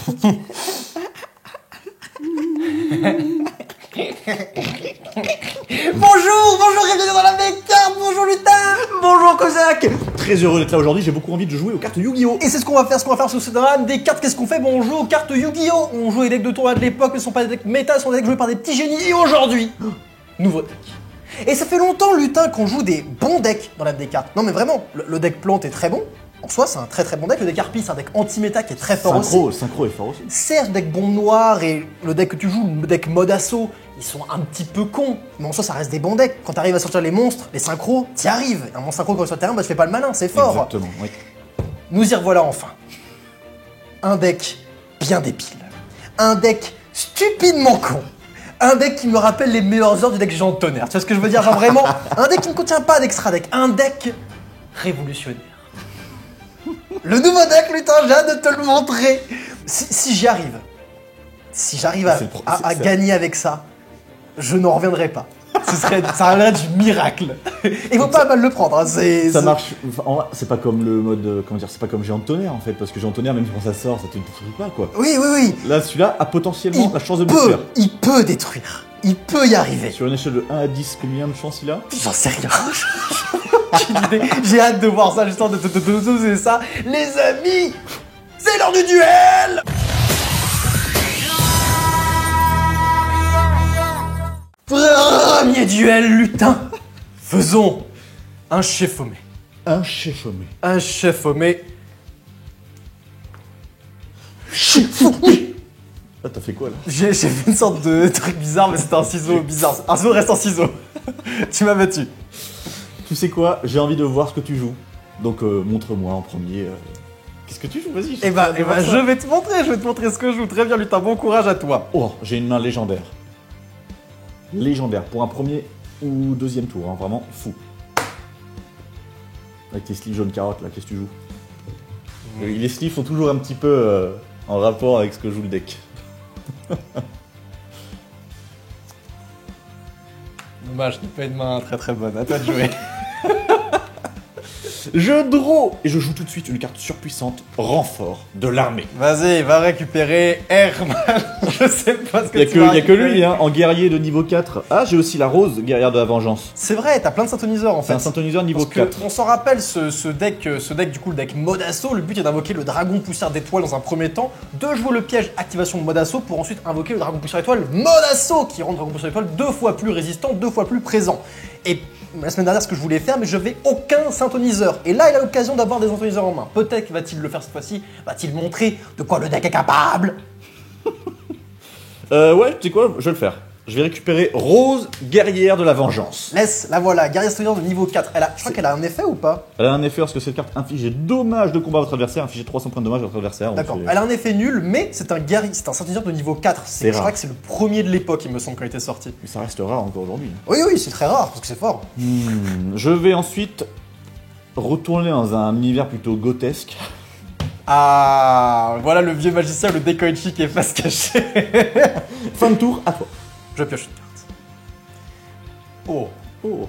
Bonjour, bienvenue dans la carte, bonjour Lutin. Bonjour Kozak. Très heureux d'être là aujourd'hui, j'ai beaucoup envie de jouer aux cartes Yu-Gi-Oh! Et c'est ce qu'on va faire sur ce drame des cartes. Qu'est-ce qu'on fait? Bon, on joue aux cartes Yu-Gi-Oh! On joue les decks de tournoi de l'époque, mais ce sont pas des decks méta, ce sont des decks joués par des petits génies. Et aujourd'hui, nouveau deck. Et ça fait longtemps, Lutin, qu'on joue des bons decks dans la des cartes. Non mais vraiment, le deck plante est très bon. En soi, c'est un très bon deck. Le deck Harpie, c'est un deck anti-méta qui est très fort aussi. Synchro est fort aussi. Certes, le deck bombe noire et le deck que tu joues, le deck mode assaut, ils sont un petit peu cons. Mais en soi, ça reste des bons decks. Quand t'arrives à sortir les monstres, les synchros, t'y arrives. Et un monstre synchro quand sur le terrain, bah tu fais pas le malin, c'est fort. Exactement, oui. Nous y revoilà enfin. Un deck bien débile. Un deck stupidement con. Un deck qui me rappelle les meilleures heures du deck Géant de Tonnerre. Tu vois ce que je veux dire? Genre vraiment, un deck qui ne contient pas d'extra deck. Un deck révolutionnaire. Le nouveau deck, Lutin, j'ai hâte de te le montrer. Si j'y arrive, à gagner avec ça, je n'en reviendrai pas. Ça arriverait du miracle. Il faut pas mal le prendre. Hein. Ça marche. C'est pas comme le mode. Comment dire? C'est pas comme Géant de Tonnerre en fait, parce que Géant de Tonnerre, même quand ça sort, ça te détruit pas quoi. Oui. Là, celui-là a potentiellement la chance de le faire. Il peut détruire. Il peut y arriver. Sur une échelle de 1 à 10, combien de chance il a? J'en sais rien. J'ai hâte de voir ça, juste de doser ça. Les amis, c'est l'heure du duel. Premier duel, Lutin. Faisons un cheffomé. Un cheffomé. Un cheffomé. Ah, t'as fait quoi là? J'ai fait une sorte de truc bizarre, mais c'était un ciseau bizarre. Un ciseau reste un ciseau. Tu m'as battu. Tu sais quoi? J'ai envie de voir ce que tu joues. Donc montre-moi en premier. Qu'est-ce que tu joues? Vas-y. Eh ben, je vais te montrer ce que je joue. Très bien, Lutin, bon courage à toi. Oh, j'ai une main légendaire. Légendaire, pour un premier ou deuxième tour, hein, vraiment fou. Avec tes sleeves jaune carotte là, qu'est-ce que tu joues? Les sleeves sont toujours un petit peu en rapport avec ce que joue le deck. Dommage, tu pas une main très bonne, à toi de jouer. Je draw et je joue tout de suite une carte surpuissante, renfort de l'armée. Vas-y, va récupérer Herman. Je sais pas ce que tu Il vas y a que récupérer. lui, hein, en guerrier de niveau 4. Ah, j'ai aussi la rose, guerrière de la vengeance. C'est vrai, t'as plein de synthoniseurs en fait. C'est un synthoniseur niveau Parce que 4. on s'en rappelle, ce deck du coup, le deck mode assaut, le but est d'invoquer le dragon poussière d'étoile dans un premier temps, de jouer le piège activation mode assaut pour ensuite invoquer le dragon poussière étoile mode assaut qui rend le dragon poussière étoile 2 fois plus résistant, 2 fois plus présent. Et la semaine dernière, ce que je voulais faire, mais je vais aucun synthoniseur. Et là, il a l'occasion d'avoir des synthoniseurs en main. Peut-être va-t-il le faire cette fois-ci, va-t-il montrer de quoi le deck est capable? Ouais, tu sais quoi, je vais le faire. Je vais récupérer Rose, guerrière de la vengeance. Laisse, la voilà, guerrière synthoniseur de niveau 4. Je crois qu'elle a un effet ou pas? Elle a un effet parce que cette carte inflige dommage de combat à votre adversaire, inflige 300 points de dommage à votre adversaire. D'accord, elle a un effet nul, mais c'est un synthoniseur de niveau 4. Je crois que c'est le premier de l'époque, il me semble, quand il était sorti. Mais ça reste rare encore aujourd'hui. Oui, c'est très rare, parce que c'est fort. Je vais ensuite retourner dans un univers plutôt gothesque. Ah, voilà le vieux magicien, le Dekoichi qui est face cachée. Fin de tour, à toi. Je pioche une carte. Oh.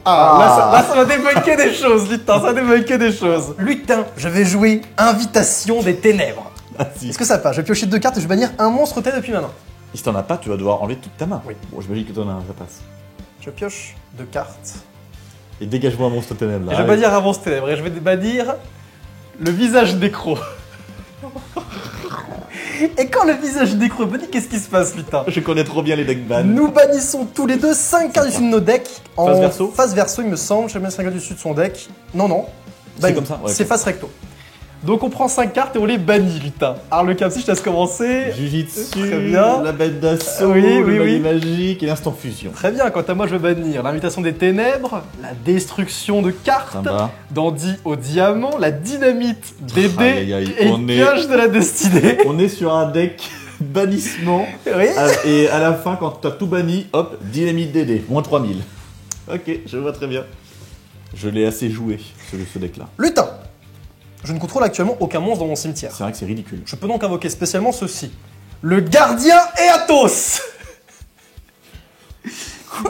Ah, Là, ça va débunker des choses, Lutin, ça va débunker des choses. Lutin, je vais jouer Invitation des Ténèbres. Vas-y. Est-ce que ça passe? Je vais piocher 2 cartes et je vais bannir un monstre tête depuis maintenant. Et si t'en as pas, tu vas devoir enlever toute ta main. Oui. Bon, j'imagine que t'en as un, ça passe. Je pioche 2 cartes. Et dégage-moi un monstre ténèbre là. Et je vais bannir un monstre ténèbre et je vais bannir le visage nécro. Et quand le visage nécro est banni, qu'est-ce qui se passe, Lutin? Je connais trop bien les decks ban. Nous bannissons tous les deux 5 cartes dessus de nos decks. Face verso? Face verso, il me semble. Je vais mettre 5 cartes dessus de son deck. Non. C'est Banni. comme ça, ouais, C'est ok. face recto. Donc on prend 5 cartes et on les bannit, Lutin. Alors le Capsi, je te laisse commencer. Jujitsu, Très bien. la bête d'assaut, Oui, le oui. magique et l'instant fusion. Très bien, quant à moi, je vais bannir l'invitation des ténèbres, la destruction de cartes, Sympa. Dandy au diamant, la dynamite des dés Aïe, aïe, aïe, et on est- pioche de la destinée. On est sur un deck bannissement. Oui. Et à la fin, quand t'as tout banni, hop, dynamite DD, moins 3000. Ok, je vois très bien. Je l'ai assez joué, ce deck-là. Lutin, je ne contrôle actuellement aucun monstre dans mon cimetière. C'est vrai que c'est ridicule. Je peux donc invoquer spécialement ceci. Le gardien Eatos.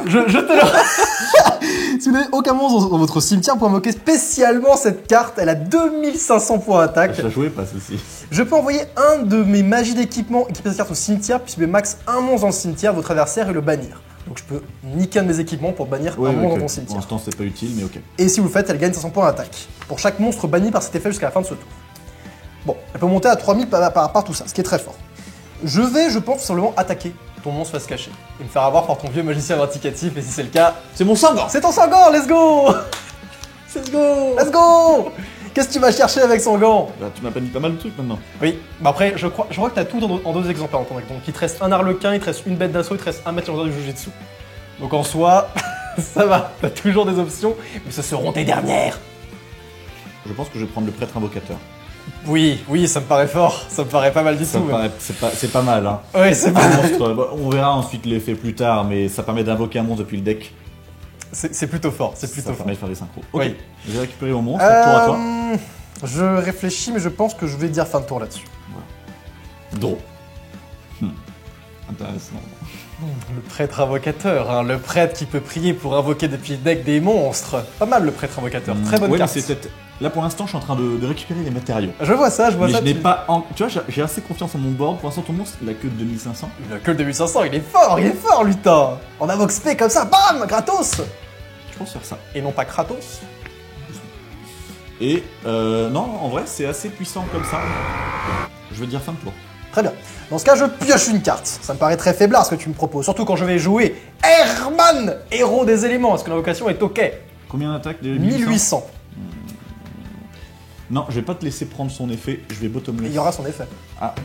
Je te le... Si vous n'avez aucun monstre dans votre cimetière, pour invoquer spécialement cette carte, elle a 2500 points d'attaque. Je la jouais pas, ceci. Je peux envoyer un de mes magies d'équipement équipé cette carte au cimetière, puis je mets max un monstre dans le cimetière, votre adversaire, et le bannir. Donc je peux niquer un de mes équipements pour bannir un monstre dans ton Pour cimetière. l'instant, c'est pas utile, mais ok. Et si vous le faites, elle gagne 500 points d'attaque. Pour chaque monstre banni par cet effet jusqu'à la fin de ce tour. Bon, elle peut monter à 3000 par tout ça, ce qui est très fort. Je vais, je pense, simplement attaquer ton monstre face cachée. Et me faire avoir par ton vieux magicien vindicatif, et si c'est le cas... C'est mon Sangor. C'est ton Sangor, let's go. Let's go. Let's go. Qu'est-ce que tu vas chercher avec Sangor? Bah, tu m'as pas mis pas mal de trucs maintenant. Oui, bah après, je crois que t'as tout en deux exemplaires dans ton deck. Donc il te reste un arlequin, il te reste une bête d'assaut, il te reste un maître légendaire du Jujutsu. Donc en soi, ça va, t'as toujours des options, mais ce seront tes dernières. Je pense que je vais prendre le prêtre invocateur. Oui, oui, ça me paraît fort, ça me paraît pas mal du Ça tout. me paraît- c'est pas mal, hein. Ouais, c'est Un pas... monstre, bah, on verra ensuite l'effet plus tard, mais ça permet d'invoquer un monstre depuis le deck. C'est plutôt fort, c'est plutôt Ça fort. permet de faire des synchros. Ok, Oui. j'ai récupéré mon monstre, tour à toi. Je réfléchis, mais je pense que je vais dire fin de tour là-dessus. Draw. Intéressant. Le prêtre invocateur, hein, le prêtre qui peut prier pour invoquer depuis le deck des monstres. Pas mal le prêtre invocateur, très bonne Ouais, carte. mais c'est peut-être... Là, pour l'instant, je suis en train de récupérer les matériaux. Je vois ça, je vois Mais ça. je n'ai pas... Tu vois, j'ai assez confiance en mon board. Pour l'instant, ton monstre, il a que 2500. Il a que le 2500, il est fort, lutin. En invoque spé comme ça, bam, gratos. Je pense faire ça. Et non pas Kratos. Et non, en vrai, c'est assez puissant comme ça. Je veux dire fin de tour. Très bien. Dans ce cas, je pioche une carte. Ça me paraît très faiblard ce que tu me proposes. Surtout quand je vais jouer Herman, héros des éléments. Est-ce que l'invocation est ok? Combien d'attaques de 1800. Non, je vais pas te laisser prendre son effet. Je vais Et bottomless. il y aura son effet. Ah,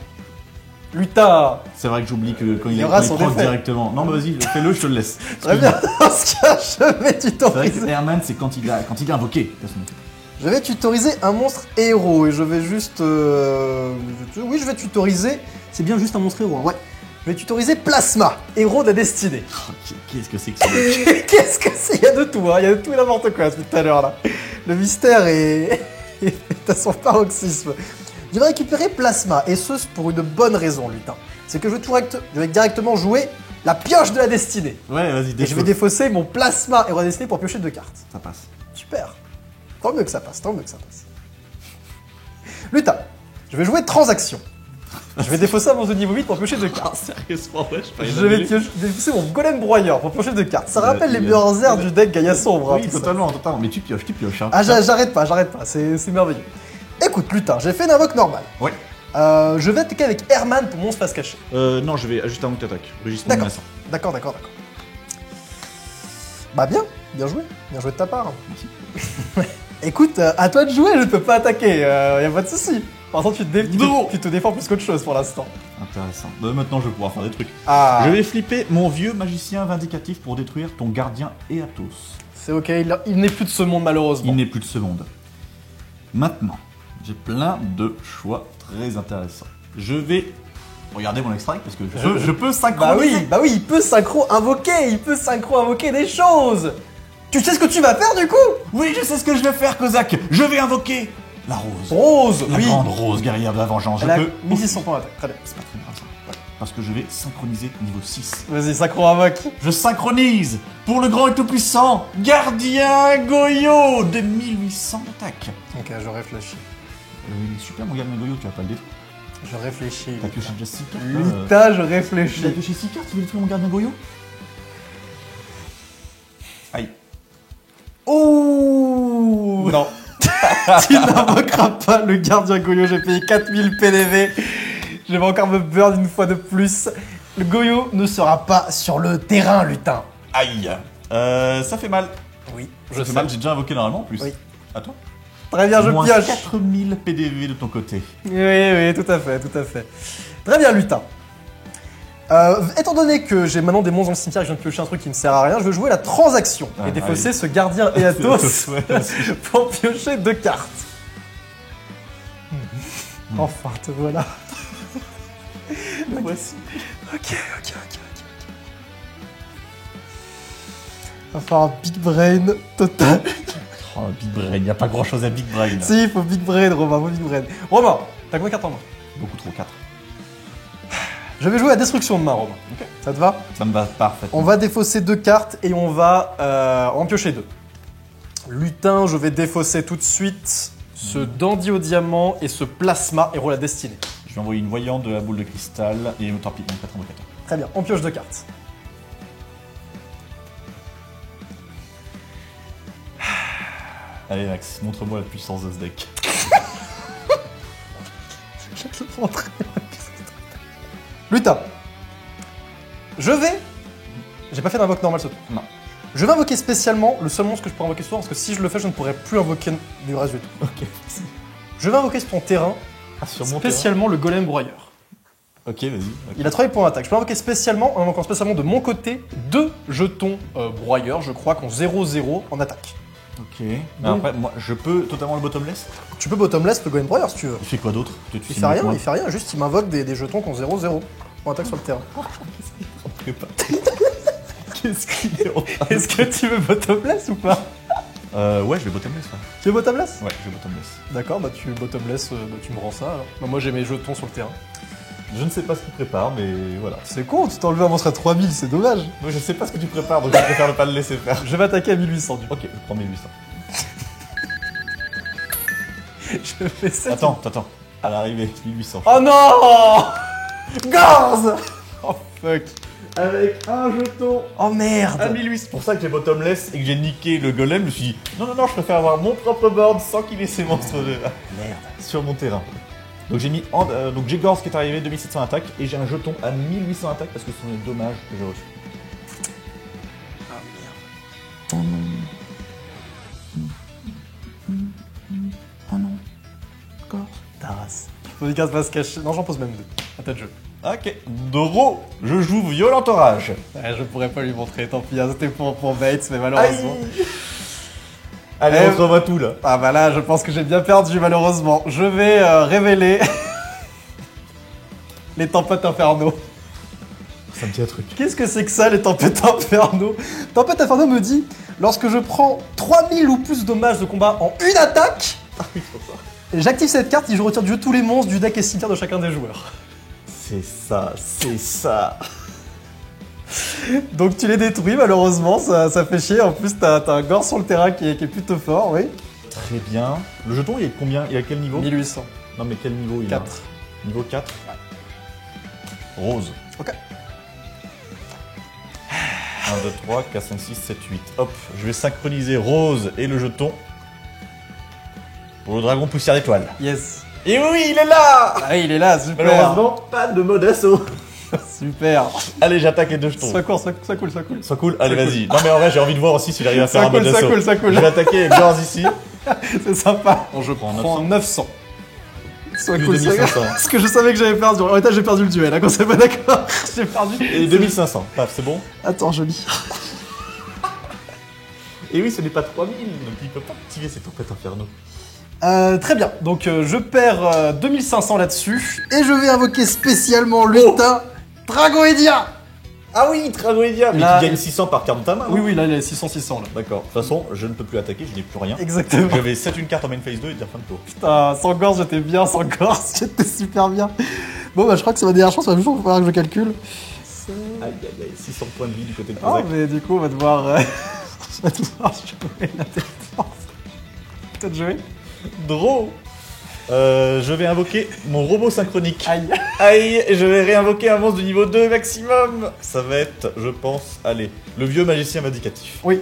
Lutin. c'est vrai que j'oublie que quand Il il, y aura quand il son proc effet. directement. Non, mais vas-y, fais-le, je te le laisse. Très bien. Dans ce cas, je vais C'est vrai que tutoriser. Herman, c'est quand il a invoqué. Je vais tutoriser un monstre héros et je vais juste... Oui, je vais tutoriser... C'est bien juste un monstre héros, hein, ouais. Je vais tutoriser Plasma, héros de la destinée. Oh, qu'est-ce que c'est que ça mec? Qu'est-ce que c'est? Il y a de tout, hein. Il y a de tout et n'importe quoi depuis tout à l'heure, là. Le mystère est à son paroxysme. Je vais récupérer Plasma, et ce pour une bonne raison, lutin. C'est que je vais directement jouer la pioche de la destinée. Ouais, vas-y, Et je vais défausser mon Plasma héros de la destinée pour piocher 2 cartes. Ça passe. Super. Tant mieux que ça passe, tant mieux que ça passe. Lutin, je vais jouer Transaction. Je vais défausser un monstre de niveau 8 pour piocher 2 cartes. Sérieusement, ouais, je Je vais défausser mon Golem Broyeur pour piocher 2 cartes. Ça rappelle les Beurzer du deck Gaïa Sombre. hein, Oui, tout ça. totalement. Mais tu pioches, hein. Ah, j'arrête pas, c'est merveilleux. Écoute, Lutin, j'ai fait une invoque normale. Ouais. Je vais attaquer avec Herman pour monstre face caché. Non, je vais ajuster un que t'attaques. Registre D'accord. menaçant. D'accord. Bah bien joué de ta part. Merci. Écoute, à toi de jouer, je ne peux pas attaquer, y a pas de souci. Par contre, tu te défends plus qu'autre chose pour l'instant. Intéressant. Maintenant, je vais pouvoir faire des trucs. Ah, Je vais flipper mon vieux magicien vindicatif pour détruire ton gardien Eatos. c'est ok, il n'est plus de ce monde malheureusement. Il n'est plus de ce monde. Maintenant, j'ai plein de choix très intéressants. Je vais regarder mon extrait parce que je peux Bah synchroniser. oui, il peut synchro-invoquer des choses. Tu sais ce que tu vas faire du coup? Oui, je sais ce que je vais faire, Kozak. Je vais invoquer la rose. Rose, La oui. grande rose guerrière de la vengeance. Je Elle a peux. 1600 points d'attaque, très bien. C'est pas très grave ça. Parce que je vais synchroniser niveau 6. Vas-y, synchro-invoque. Je synchronise pour le grand et tout-puissant Gardien Goyo de 1800 d'attaque. Ok, je réfléchis. Il est super mon Gardien Goyo, tu vas pas le détruire. Je réfléchis. T'as pioché déjà 6 cartes. Lutin, je Tu réfléchis. as pioché 6 cartes, tu veux détruire mon Gardien Goyo? Aïe. Ouh non. Tu n'invoqueras pas le gardien Goyo, j'ai payé 4000 PDV. Je vais encore me burn une fois de plus. Le Goyo ne sera pas sur le terrain, lutin. Aïe. Ça fait mal. Oui, Ça fait mal, j'ai déjà invoqué normalement en plus. Oui. À toi. Très bien, je Moins pioche. 4000 PDV de ton côté. Oui, tout à fait. Très bien, lutin. Étant donné que j'ai maintenant des monstres dans le cimetière et que je viens de piocher un truc qui ne sert à rien, je veux jouer la transaction Ah, et défausser ce gardien Eatos Ouais, vas-y. pour piocher 2 cartes. Enfin, te voilà. Le voici. Ok. Va falloir un big brain total. Oh, Big Brain, y a pas grand chose à Big Brain. Si, il faut big brain, Romain, faut big brain. Romain, t'as combien de cartes en main? Beaucoup trop, 4. Je vais jouer à Destruction de main, Romain. Ok. Ça te va? Ça me va parfaitement. On va défausser 2 cartes et on va en piocher 2. Lutin, je vais défausser tout de suite ce dandy au diamant et ce plasma héros la destinée. Je vais envoyer une voyante de la boule de cristal et tant pis, donc 4 invocateur. Très bien, on pioche 2 cartes. Allez Max, montre-moi la puissance de ce deck. Lutin. Je vais... J'ai pas fait d'invoque normal ce tour. Non. Je vais invoquer spécialement le seul monstre que je pourrais invoquer ce soir, parce que si je le fais, je ne pourrai plus invoquer du reste du tour. Ok. Je vais invoquer sur ton terrain, Sur mon spécialement le golem broyeur. terrain. Ok, vas-y. Ok. Il a 3 points d'attaque. Je peux invoquer spécialement, en invoquant spécialement de mon côté, 2 jetons broyeurs, je crois, qui ont 0-0 en attaque. Ok. Mais après, moi, je peux totalement le bottomless. Tu peux bottomless le golem broyeur si tu veux. Il fait quoi d'autre? Il fait rien, juste il m'invoque des jetons qui ont 0-0 en attaque sur le terrain. Qu'est-ce qu'il est en train de- Est-ce que tu veux bottomless ou pas? Ouais, je vais bottomless. Ouais, Tu veux bottomless? ouais je vais bottomless. D'accord, bah tu bottomless, tu me rends ça alors. Bah, moi j'ai mes jetons sur le terrain. Je ne sais pas ce qu'il prépare, mais voilà. C'est con, tu t'es enlevé un monstre à 3000, c'est dommage. Moi, je sais pas ce que tu prépares, donc je préfère ne pas le laisser faire. Je vais attaquer à 1800 du coup. Ok, je prends 1800. Je fais 7. Attends. À l'arrivée, 1800. Oh non! Gorz! Oh fuck. Avec un jeton Oh merde! à 1800. C'est pour ça que j'ai bottomless et que j'ai niqué le golem. Je me suis dit, non, je préfère avoir mon propre board sans qu'il ait ces monstres Merde. sur mon terrain. Donc j'ai mis donc j'ai Gorz qui est arrivé, 2700 attaque, et j'ai un jeton à 1800 attaque parce que ce sont les dommages que j'ai reçus. Ah merde. Oh non. Gorz. Taras. Je pose une carte face cachée. Non, j'en pose même 2. À ta de jeu. Ok, Doro, je joue Violent Orage. Ouais, je pourrais pas lui montrer, tant pis, hein, c'était pour Bates, mais malheureusement. Allez, Eh, on se revoit tout là. Ah bah là, je pense que j'ai bien perdu, malheureusement. Je vais révéler les tempêtes infernaux. Ça me dit un truc. Qu'est-ce que c'est que ça, les tempêtes infernaux? Tempête inferno me dit, lorsque je prends 3000 ou plus dommages de combat en une attaque, et j'active cette carte et je retire du jeu tous les monstres du deck et cimetière de chacun des joueurs. C'est ça. Donc tu les détruis, malheureusement, ça fait chier. En plus, t'as un gore sur le terrain qui est plutôt fort, oui. Très bien. Le jeton, il est combien? Il est à quel niveau? 1800. Non, mais quel niveau il 4. a? Niveau 4. Rose. Ok. 1, 2, 3, 4, 5, 6, 7, 8. Hop, je vais synchroniser Rose et le jeton pour le dragon poussière d'étoile. Yes. Et oui, il est là! Ah, il est là, super. Malheureusement, pas de mode assaut. Super. Allez, j'attaque les deux jetons. Ça court, ça coule. Soit cool. Allez, vas-y. Non, mais en vrai, j'ai envie de voir aussi s'il arrive à faire Ça un mode coule, ça assaut. coule, ça coule. Je vais attaquer avec Gorz ici. C'est sympa. Bon, je prends prends 900. Soit Plus cool, 2500. Parce que je savais que j'avais perdu. En réalité, j'ai perdu le duel, hein, quand c'est pas d'accord. J'ai perdu. Et 2500. Paf, c'est bon? Attends, je lis. Et oui, ce n'est pas 3000, donc il peut pas activer ces tempêtes infernaux. Très bien. Donc, je perds 2500 là-dessus. Et je vais invoquer spécialement Lutin Dragoedia. Ah oui, Dragoedia, mais Là, tu gagnes 600 par carte de ta main. Oui, non? oui, là, il est 600 là. D'accord. De toute façon, je ne peux plus attaquer, je n'ai plus rien. Exactement. Je vais set une carte en main phase 2 et dire fin de tour. Putain, sans gorge, j'étais bien, sans gorge, j'étais super bien. Bon, bah, je crois que c'est ma dernière chance, il va falloir que je calcule. Aïe aïe aïe, 600 points de vie du côté de Ah, Kozak. mais du coup, on va devoir. On va devoir jouer la défense. Peut-être jouer. Draw. Je vais invoquer mon robot synchronique. Aïe. Aïe, et je vais réinvoquer un monstre de niveau 2 maximum. Ça va être, je pense, allez, le vieux magicien vindicatif. Oui,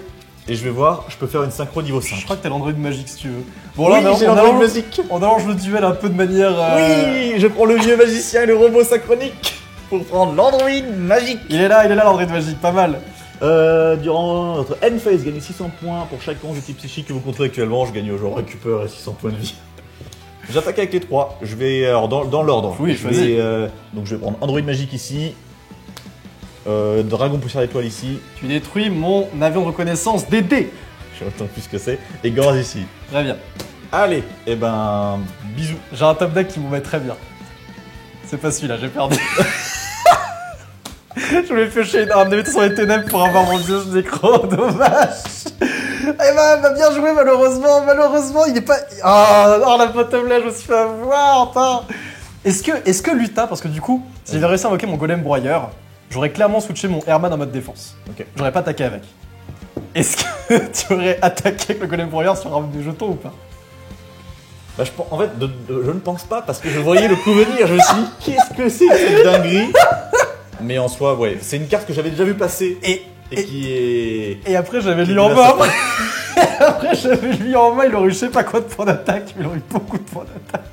Et je vais voir, je peux faire une synchro niveau 5. je crois que t'as l'android magique si tu veux. Bon, là, on j'ai allonge- l'android magique. On allonge le duel un peu de manière. Oui, je prends le vieux magicien et le robot synchronique pour prendre l'android magique. Il est là, l'android magique, pas mal. Durant notre end phase, gagnez 600 points pour chaque ange de type psychique que vous contrôlez actuellement. Je gagne au genre récupère 600 points de vie. J'attaque avec les 3. Je vais alors dans l'ordre. Oui, je vas-y. vais, donc je vais prendre android magique ici. Dragon poussière d'étoile ici. Tu détruis mon avion de reconnaissance des dés. Je sais autant plus ce que c'est. Et Gorz ici. Très bien. Allez, et ben bisous. J'ai un top deck qui me met très bien. C'est pas celui-là, j'ai perdu. Je voulais piocher un invité sur les ténèbres pour avoir mon dieu nécro, dommage. Eh ben, bah bien joué, malheureusement, il est pas... Oh, la bottom là, je me suis fait avoir, attends. Est-ce que Lutin, parce que du coup, si j'avais réussi à invoquer mon golem broyeur, j'aurais clairement switché mon Herman en mode défense. Ok. J'aurais pas attaqué avec. Est-ce que tu aurais attaqué avec le golem broyeur sur un des jetons ou pas? Bah, en fait, je ne pense pas parce que je voyais le coup venir. Je me suis dit, qu'est-ce que c'est que cette dinguerie? Mais en soi, ouais, c'est une carte que j'avais déjà vu passer et qui est. Et après, j'avais qui lui est en de main. la Après, après, j'avais lui en main, il aurait eu je sais pas quoi de points d'attaque, mais il aurait eu beaucoup de points d'attaque.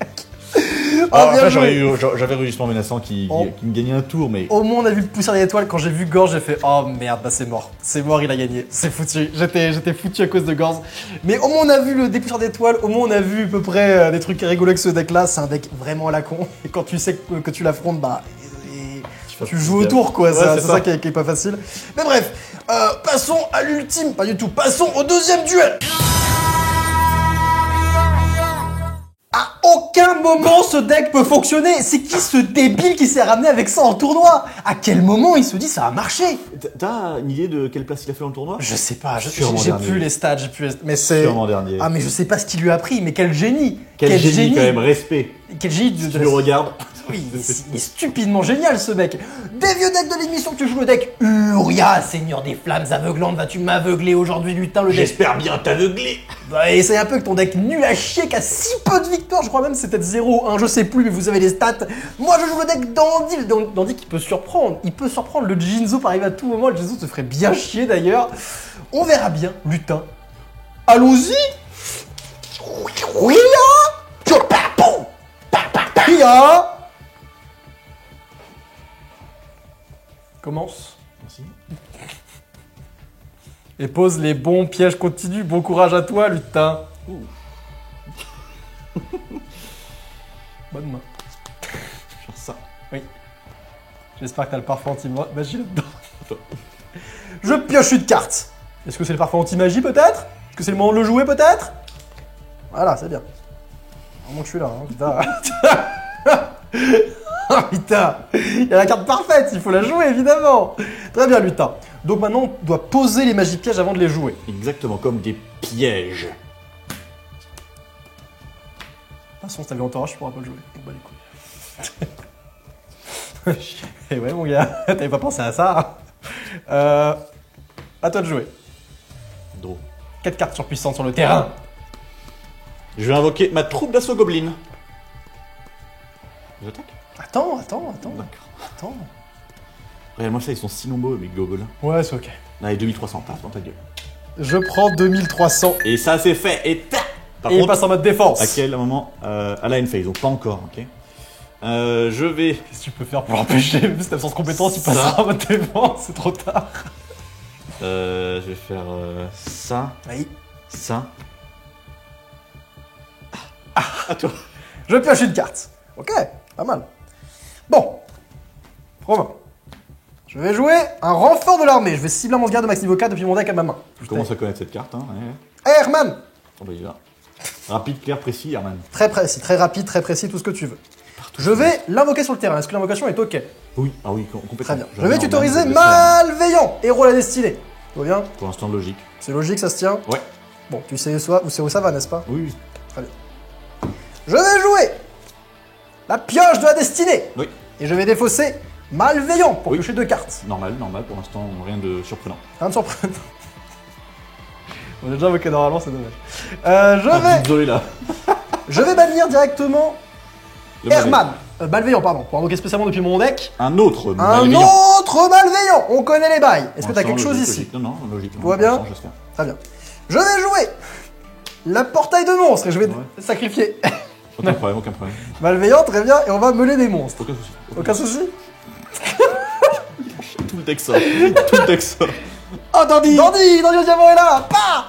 Ah, bien après, joué. j'avais rugissement menaçant qui me gagnait un tour, mais. Au moins, on a vu le poussière d'étoiles. Quand j'ai vu Gorge, j'ai fait oh merde, bah c'est mort. C'est mort, il a gagné. C'est foutu. J'étais foutu à cause de Gorge. Mais au moins, on a vu le dépoussière d'étoiles. Au moins, on a vu à peu près des trucs rigolos avec ce deck-là. C'est un deck vraiment à la con. Et quand tu sais que tu l'affrontes, bah. Tu joues autour, quoi. Ouais, c'est ça qui est pas facile. Mais bref, passons à l'ultime. Pas du tout. Passons au deuxième duel. À aucun moment ce deck peut fonctionner. C'est qui ce débile qui s'est ramené avec ça en tournoi? À quel moment il se dit ça va marcher? T'as une idée de quelle place il a fait dans le tournoi? Je sais pas, j'ai Sûrement plus les stats, mais c'est... Sûrement dernier. Ah mais je sais pas ce qu'il lui a appris, mais quel génie! Quel génie quand même, respect. Quel génie Si tu le regardes. Oui, il est stupidement génial ce mec. Des vieux decks de l'émission que tu joues le deck Uria, seigneur des flammes aveuglantes, vas-tu m'aveugler aujourd'hui, lutin, le deck? J'espère bien t'aveugler. Bah essaye un peu avec ton deck nul à chier qui a si peu de victoires, je crois même c'est peut-être 0, 1, je sais plus, mais vous avez les stats. Moi je joue le deck Dandy, le Dandy qui peut surprendre. Il peut surprendre, le Jinzo peut arriver à tout moment, le Jinzo te ferait bien chier d'ailleurs. On verra bien, lutin. Allons-y. Uria. Uria. Commence. Merci. Et pose les bons pièges continus. Bon courage à toi, lutin. Bonne main. Faire ça. Oui. J'espère que t'as le parfum anti-magie là-dedans. Attends. Je pioche une carte. Est-ce que c'est le parfum anti-magie peut-être? Est-ce que c'est le moment de le jouer peut-être? Voilà, c'est bien. Vraiment que je suis là, hein, putain. Oh putain, il y a la carte parfaite, il faut la jouer évidemment. Très bien lutin. Donc maintenant on doit poser les magies pièges avant de les jouer. Exactement, comme des pièges. De toute façon si t'avais entourage je pourrais pas le jouer. Donc bah les couilles. Et ouais mon gars, t'avais pas pensé à ça. À toi de jouer. Draw. 4 cartes surpuissantes sur le terrain. Je vais invoquer ma troupe d'assaut gobelin. J'attaque? Attends. D'accord. Regarde-moi ça, ils sont si nombreux, mes gobelins. Ouais, c'est ok. Allez, 2300, passe dans ta gueule. Je prends 2300. Et ça, c'est fait, et tac. Par Et il contre, passe en mode défense. à quel moment à la end phase, donc pas encore, ok. Je vais... Qu'est-ce que tu peux faire pour empêcher cette absence de compétence, il passera en mode défense, c'est trop tard. Je vais faire ça, Oui. ça. À toi. Je pioche une carte. Ok, pas mal. Bon. Romain. Je vais jouer un renfort de l'armée. Je vais cibler un monstre de max niveau 4 depuis mon deck à ma main. Je commence à connaître cette carte, hein. Ouais. Hey, Herman. Oh bah il va. Rapide, clair, précis, Herman. Très précis, très rapide, très précis, tout ce que tu veux. Je vais l'invoquer sur le terrain. Est-ce que l'invocation est ok? Oui, ah oui, complètement. Très bien. Je Jamais vais en tutoriser main, Malveillant, héros à la destinée. Tout va bien? Pour l'instant, logique. C'est logique, ça se tient? Ouais. Bon, tu sais où ça va, n'est-ce pas? Oui. Très bien. Je vais jouer la pioche de la destinée. Oui. Et je vais défausser Malveillant pour Oui. piocher 2 cartes. Normal, pour l'instant, rien de surprenant. Rien de surprenant. On a déjà invoqué normalement, c'est dommage. Désolé là. Je vais bannir directement Le Herman. Malveillant, pardon. Pour invoquer spécialement depuis mon deck. Un autre Un malveillant. autre Malveillant. On connaît les bails. Est-ce que Pour t'as quelque l'instant, chose logique, ici? logique. Non, logique. Tout va bien? Très bien. Je vais jouer la portail de monstres et je vais sacrifier Aucun problème. Malveillant, très bien, et on va meuler des monstres. Aucun souci. Aucun souci? Tout le deck sort. Tout le deck sort. Oh, Dandy au diamant est là. Pas.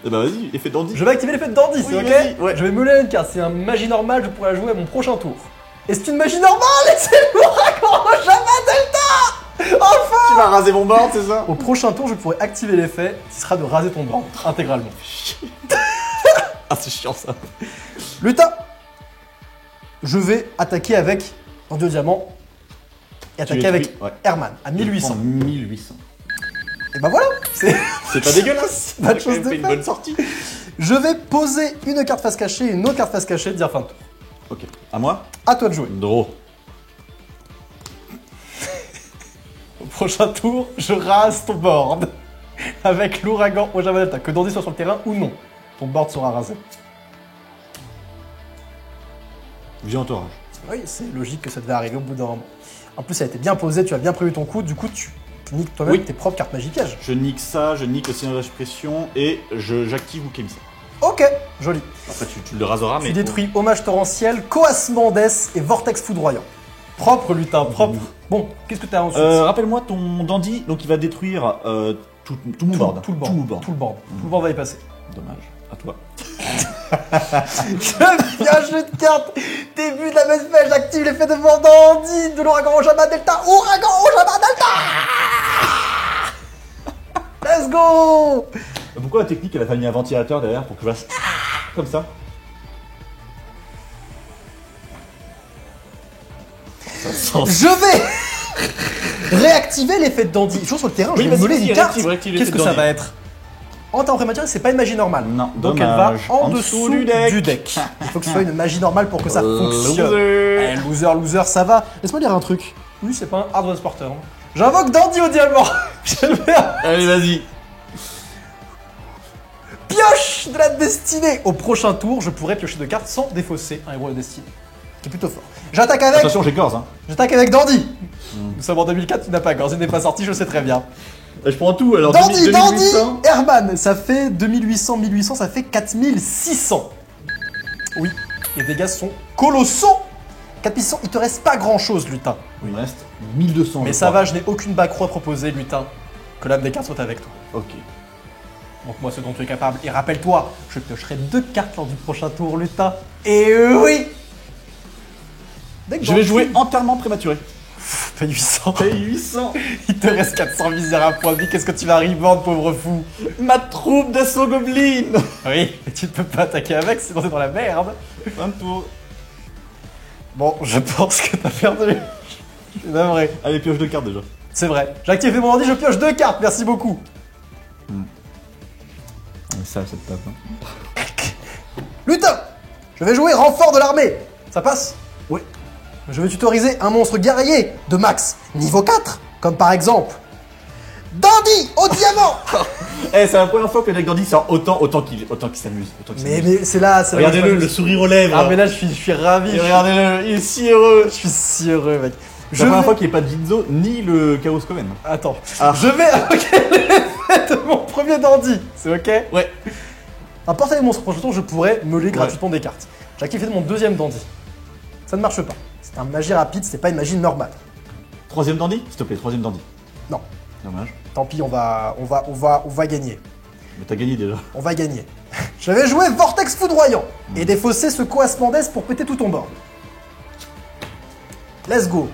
Eh bah vas-y, effet dandy. Je vais activer l'effet de Dandy, c'est Oui, ok? vas-y, ouais. Je vais meuler une carte, c'est un magie normale, je pourrais la jouer à mon prochain tour. Et c'est une magie normale et c'est l'ouragan Java Delta. Enfin. Tu vas raser mon board, c'est ça? Au prochain tour, je pourrais activer l'effet qui sera de raser ton board intégralement. Ah, c'est chiant ça. Lutin. Je vais attaquer avec Dandy au diamant et attaquer avec Herman à 1800. 1800. Et bah voilà, c'est C'est pas dégueulasse. Pas de chose de fait une fait. bonne sortie. Je vais poser une carte face cachée et une autre carte face cachée, dire fin de tour. Ok. À moi? À toi de jouer. Draw. Au prochain tour, je rase ton board. Avec l'ouragan au Java Delta. Que Dandy soit sur le terrain ou non, ton board sera rasé. Viens orage. Oui, c'est logique que ça devait arriver au bout d'un moment. En plus, ça a été bien posé, tu as bien prévu ton coup, du coup, tu niques toi-même tes propres cartes magie piège. Je nique ça, je nique le signal pression et j'active Wukemisa. Ok, joli. Après, tu le raseras, mais. Tu détruis Hommage Torrentiel, Coas Mendes et Vortex Foudroyant. Propre, lutin, propre. Bon, qu'est-ce que tu as ensuite? Rappelle-moi ton dandy, donc il va détruire tout mon board. Tout le board. Tout le board va y passer. Dommage. À toi. Je viens jeu de cartes. Début de la messe pêche, j'active l'effet de Dandy de l'ouragan au Java Delta. Ouragan au Java Delta. Let's go. Pourquoi la technique, elle a mis un ventilateur derrière pour que je fasse comme ça? Je vais réactiver l'effet de Dandy. Je joue sur le terrain, je vais voler une carte. Qu'est-ce que ça va être? En temps prématuré, c'est pas une magie normale. Non, donc dommage. elle va en dessous du deck. Il faut que ce soit une magie normale pour que ça fonctionne. Loser, ça va. Laisse-moi dire un truc. Lui, c'est pas un hard transporter. J'invoque Dandy au diamant. Je le fais. Allez, vas-y. Pioche de la destinée. Au prochain tour, je pourrais piocher deux cartes sans défausser un héros de destinée. C'est plutôt fort. J'attaque avec. Attention, j'ai Gorz. Hein. J'attaque avec Dandy. Nous sommes en 2004, tu n'as pas Gorz. Il n'est pas sorti, je le sais très bien. Je prends tout alors. Dandy, Herman, ça fait 2800, 1800, ça fait 4600. Oui, les dégâts sont colossaux. 4600, il te reste pas grand chose, lutin. Il me reste 1200. Mais ça va, je n'ai aucune backrow à proposer, lutin. Que l'âme des cartes soit avec toi. Ok. Donc moi, ce dont tu es capable. Et rappelle-toi, je piocherai 2 cartes lors du prochain tour, lutin. Et oui. Je vais jouer entièrement prématuré. Paye 800. Paye 800. Il te reste 400 misérables points de vie. Qu'est-ce que tu vas rebound, pauvre fou? Ma troupe d'assaut goblin. Oui, mais tu ne peux pas attaquer avec, sinon t'es dans la merde. Un tour. Bon, je pense que t'as perdu. C'est vrai. Allez, pioche 2 cartes déjà. C'est vrai. J'active mon ordi, je pioche 2 cartes. Merci beaucoup. Ça, cette tape. Hein. Lutin, je vais jouer renfort de l'armée. Ça passe? Oui. Je vais tutoriser un monstre guerrier de max niveau 4, comme par exemple Dandy au diamant. Eh, c'est la première fois que le deck Dandy sort autant qu'il s'amuse. Mais c'est là, regardez-le, le sourire aux lèvres. Ah mais là je suis ravi. Regardez-le, il est si heureux. Je suis si heureux, mec. C'est la première fois qu'il n'y ait pas de Jinzo ni le Chaos Coven. Attends, je vais invoquer l'effet de mon premier Dandy. C'est ok? Ouais. N'importe quel monstre prochain tour, je pourrais meuler gratuitement des cartes. J'active l'effet de mon deuxième Dandy. Ça ne marche pas. C'est un magie rapide, c'est pas une magie normale. Troisième Dandy? S'il te plaît, troisième Dandy. Non. Dommage. Tant pis, on va gagner. Mais t'as gagné déjà. On va gagner. Je vais jouer Vortex Foudroyant et défausser ce Coas Mendes pour péter tout ton board. Let's go.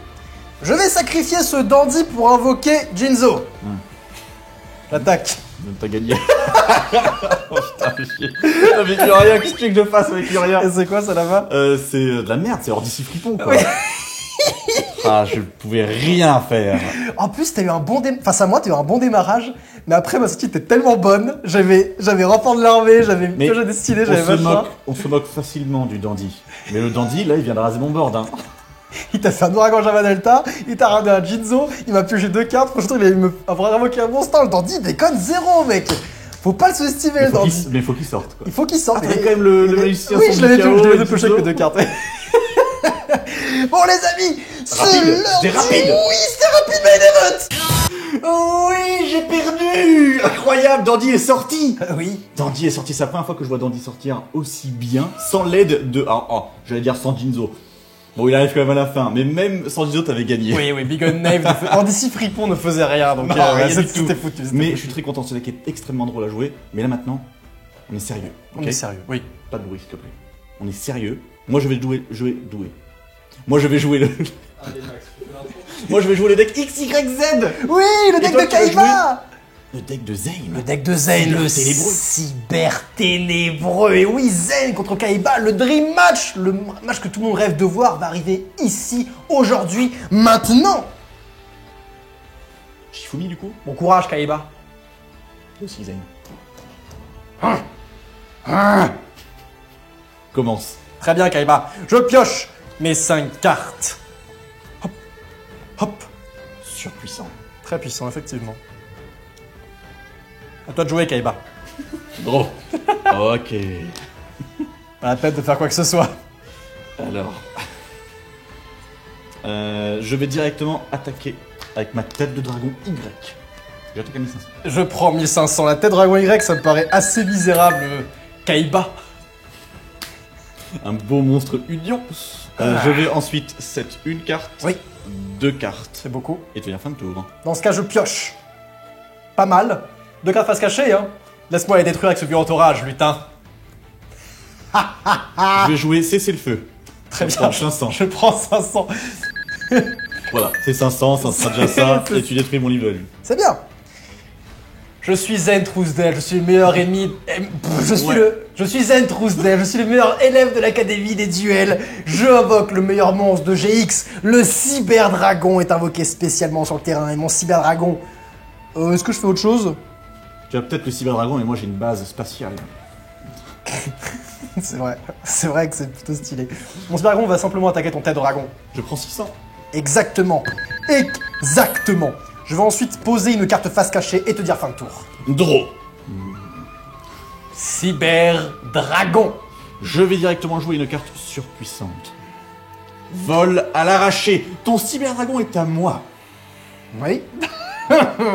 Je vais sacrifier ce Dandy pour invoquer Jinzo. J'attaque. T'as gagné. Oh putain, fais chier. Non mais Uriah, qu'est-ce que tu veux que je fasse avec Uriah? Et c'est quoi ça là-bas? C'est de la merde, c'est Ordici Fripon quoi. Ah, je pouvais rien faire. En plus, t'as eu un bon face à moi, t'as eu un bon démarrage, mais après ma sortie était tellement bonne, j'avais renfort de l'armée, j'avais pioche destiné, j'avais machin. On se moque facilement du Dandy. Mais le Dandy, là, il vient de raser mon board. Hein. Il t'a fait un ouragan Java Delta, il t'a ramené un Jinzo, il m'a pioché 2 cartes, franchement il allait me avoir invoqué un monstre, le Dandy il déconne 0 mec. Faut pas le sous-estimer le Dandy. Mais faut qu'il sorte quoi. Il faut qu'il sorte. Ah, t'avais quand même le magicien. Oui, je l'avais pioché avec les 2 cartes. Bon les amis, c'est l'heure. C'était rapide. Oui, c'était rapide main event. Oui, j'ai perdu. Incroyable, Dandy est sorti. Oui. Dandy est sorti, c'est la première fois que je vois Dandy sortir aussi bien, sans l'aide de... j'allais dire sans Jinzo. Bon, il arrive quand même à la fin, mais même sans Jinzo, t'avais gagné. Oui, Big on Knave, Ordici Fripon ne faisait rien, donc c'était foutu. Mais je suis très content, ce deck est extrêmement drôle à jouer, mais là maintenant, on est sérieux. On est sérieux, oui. Pas de bruit, s'il te plaît. On est sérieux. Moi, je vais jouer... Moi, je vais jouer le... Moi, je vais jouer le deck XYZ. Oui, le deck de Kaiba. Le deck de Zane. Le deck de Zane, le cyber ténébreux. Et oui, Zane contre Kaiba, le Dream Match. Le match que tout le monde rêve de voir va arriver ici, aujourd'hui, maintenant. Shifumi, du coup. Bon courage, Kaiba. Aussi, Zane. Commence. Très bien, Kaiba. Je pioche mes 5 cartes. Hop, hop. Surpuissant. Très puissant, effectivement. À toi de jouer, Kaiba. Gros. Ok. Pas la peine de faire quoi que ce soit. Alors. Je vais directement attaquer avec ma tête de dragon Y. J'attaque à 1500. Je prends 1500. La tête dragon Y, ça me paraît assez misérable, Kaiba. Un beau monstre union. Je vais ensuite set une carte. Oui. 2 cartes. C'est beaucoup. Et tu viens fin de tour. Dans ce cas, je pioche. Pas mal. 2 cartes face cachée, hein. Laisse-moi les détruire avec ce violent orage, lutin. Je vais jouer cesser le feu. Très Je bien. prends 500. Je prends 500. Voilà, c'est 500, ça sera déjà ça. Et tu détruis mon livre de lui. C'est bien. Je suis Zen Trousdale, je suis le meilleur ennemi. Je suis Zen Trousdale, je suis le meilleur élève de l'académie des duels. Je invoque le meilleur monstre de GX. Le cyberdragon est invoqué spécialement sur le terrain. Et mon cyberdragon. Est-ce que je fais autre chose? Tu as peut-être le cyberdragon, mais moi j'ai une base spatiale. C'est vrai que c'est plutôt stylé. Mon cyberdragon va simplement attaquer ton tête de dragon. Je prends 600. Exactement. Exactement. Je vais ensuite poser une carte face cachée et te dire fin de tour. Draw. Cyberdragon. Je vais directement jouer une carte surpuissante. Vol à l'arraché. Ton cyberdragon est à moi. Oui.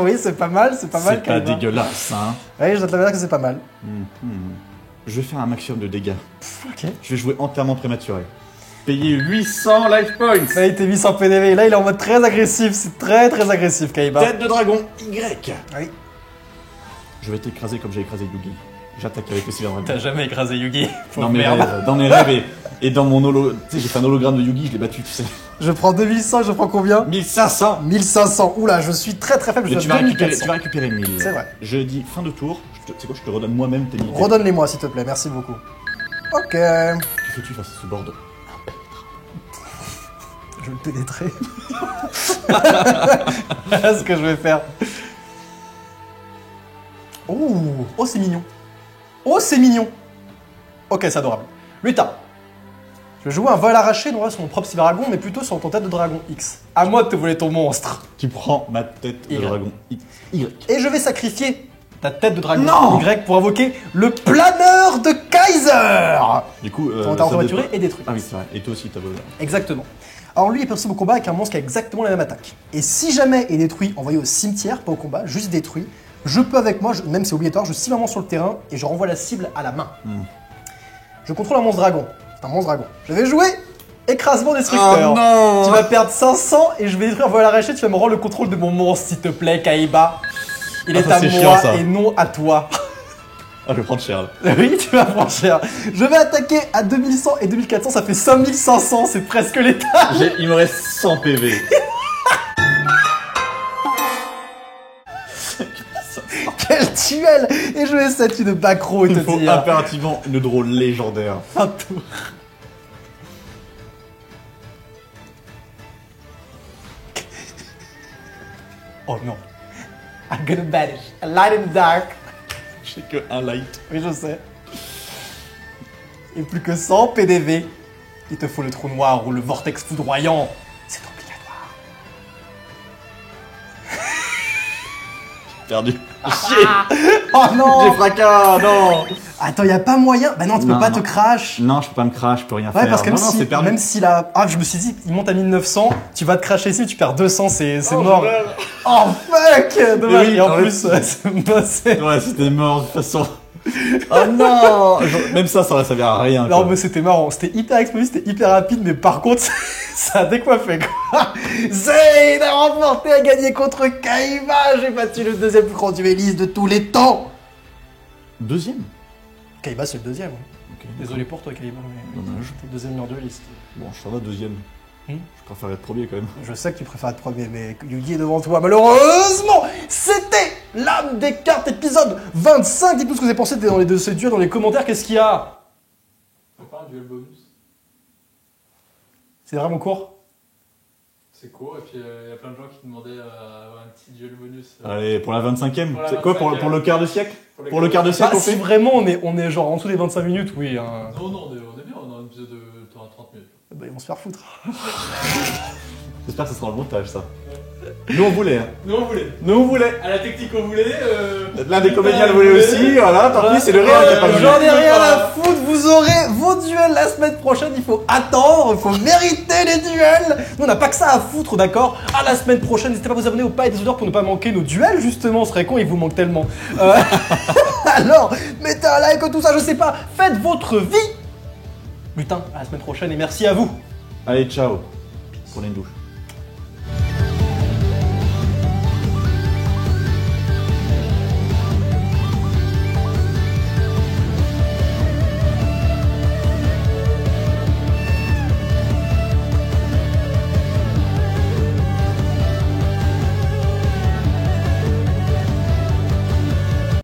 Oui, c'est pas mal, c'est pas mal. C'est pas dégueulasse, hein. Oui, je dois te dire que c'est pas mal. Je vais faire un maximum de dégâts. Ok. Je vais jouer enterrement prématuré. Payer 800 life points. Là, il était mis sans PDV. Là, il est en mode très agressif. C'est très très agressif, Kaiba. Tête de dragon Y. Oui. Je vais t'écraser comme j'ai écrasé Yugi. J'attaque avec le cyberdragon. T'as jamais écrasé Yugi. Dans mes rêves et dans mon holo... Tu sais, j'ai fait un hologramme de Yugi, je l'ai battu, tu sais. Je prends 2100, je prends combien? 1500. 1500. Oula, je suis très très faible. Mais Je tu dois vas, récupérer, 2400. tu vas récupérer 1000. C'est vrai. Je dis fin de tour. Tu sais quoi, je te redonne moi-même tes militaires. Redonne-les-moi, s'il te plaît. Merci beaucoup. Ok. Que fais-tu face à ce board? Je vais le pénétrer. Voilà ce que je vais faire. Oh, c'est mignon. Oh, c'est mignon. Ok, c'est adorable. Lutin. Je vais jouer un vol arraché, non pas sur mon propre cyberdragon, mais plutôt sur ton tête de dragon X. À moi de te voler ton monstre. Tu prends ma tête de Y. dragon Y. Et je vais sacrifier ta tête de dragon Non Y pour invoquer le planeur de Kaiser. Du coup, Ton ça prématuré dépend. et détruit. Ah oui, c'est vrai. Et toi aussi, t'as volé. Exactement. Alors lui est possible au combat avec un monstre qui a exactement la même attaque. Et si jamais est détruit, envoyé au cimetière, pas au combat, juste détruit, je peux avec moi, même si c'est obligatoire, je cible un monstre sur le terrain et je renvoie la cible à la main. Je contrôle un monstre dragon. C'est un monstre dragon. Je vais jouer écrasement destructeur. Oh non. Tu vas perdre 500 et je vais détruire un vol arraché, tu vas me rendre le contrôle de mon monstre, s'il te plaît, Kaiba. Il est ça, à c'est moi chiant, ça. et non à toi. Ah, je vais prendre cher là. Oui, tu vas prendre cher. Je vais attaquer à 2100 et 2400, ça fait 5500, c'est presque l'état. Il me reste 100 PV. Quel duel. Et je vais essayer de backrow et Il te faut dire... impérativement une drôle légendaire. Un tour. Oh non. I'm gonna banish. A light in the dark. J'ai que un light. Oui, je sais. Et plus que 100 PDV. Il te faut le trou noir ou le vortex foudroyant. C'est obligatoire. Perdu. Chier. Oh non. J'ai fracas, non. Attends, y a pas moyen. Bah non, tu peux Non, pas non. te crash. Non, je peux pas me crash, je peux rien Ouais, faire. parce que non, non, c'est si, perdu. même si la... Ah, je me suis dit, il monte à 1900, tu vas te crasher ici, tu perds 200, c'est mort. Oh fuck. Dommage, Oui, et en en plus, c'est... Ouais, c'était mort de toute façon. Oh non. Même ça aurait servi à rien. Non, quoi. mais c'était marrant, c'était hyper explosif, c'était hyper rapide, mais par contre, ça a décoiffé quoi. Zayn a remporté, a gagné contre Kaiba. J'ai battu le deuxième plus grand dueliste de tous les temps. Deuxième. Kaiba, c'est le deuxième. Oui. Ok. Désolé pour toi, Kaiba, mais Dommage. t'es le deuxième meilleur dueliste. Bon, ça va, deuxième. Je préfère être premier quand même. Je sais que tu préfères être premier, mais Yugi est devant toi. Malheureusement, c'était l'âme des cartes épisode 25. Dites-nous ce que vous avez pensé dans les deux ces duels dans les commentaires. Qu'est-ce qu'il y a? C'est pas un duel bonus. C'est vraiment court. C'est court, et puis il y a plein de gens qui demandaient un petit duel bonus. Allez, pour la 25ème. Pour la C'est quoi, pour 25e. le quart de siècle Pour le quart de Bah, siècle, on si fait vraiment on est genre en dessous des 25 minutes, oui. Hein. Non, non, on est bien, on a un épisode de 30 minutes. Bah, ils vont se faire foutre. J'espère que ce sera le montage, ça. Nous, on voulait. Hein. Nous on voulait. Nous, on voulait. À la technique on voulait. L'un des comédiens le voulait aussi, voilà, tant pis, c'est le rire qui a pas voulu. J'en ai rien à foutre, vous aurez vos duels la semaine prochaine, il faut attendre, il faut mériter les duels. Nous on n'a pas que ça à foutre, d'accord? À la semaine prochaine, n'hésitez pas à vous abonner au Pailles des Odeurs pour ne pas manquer nos duels, justement, ce serait con, il vous manque tellement. Alors, mettez un like, tout ça, je sais pas, faites votre vie. Lutin, à la semaine prochaine et merci à vous. Allez, ciao. Prenez une douche.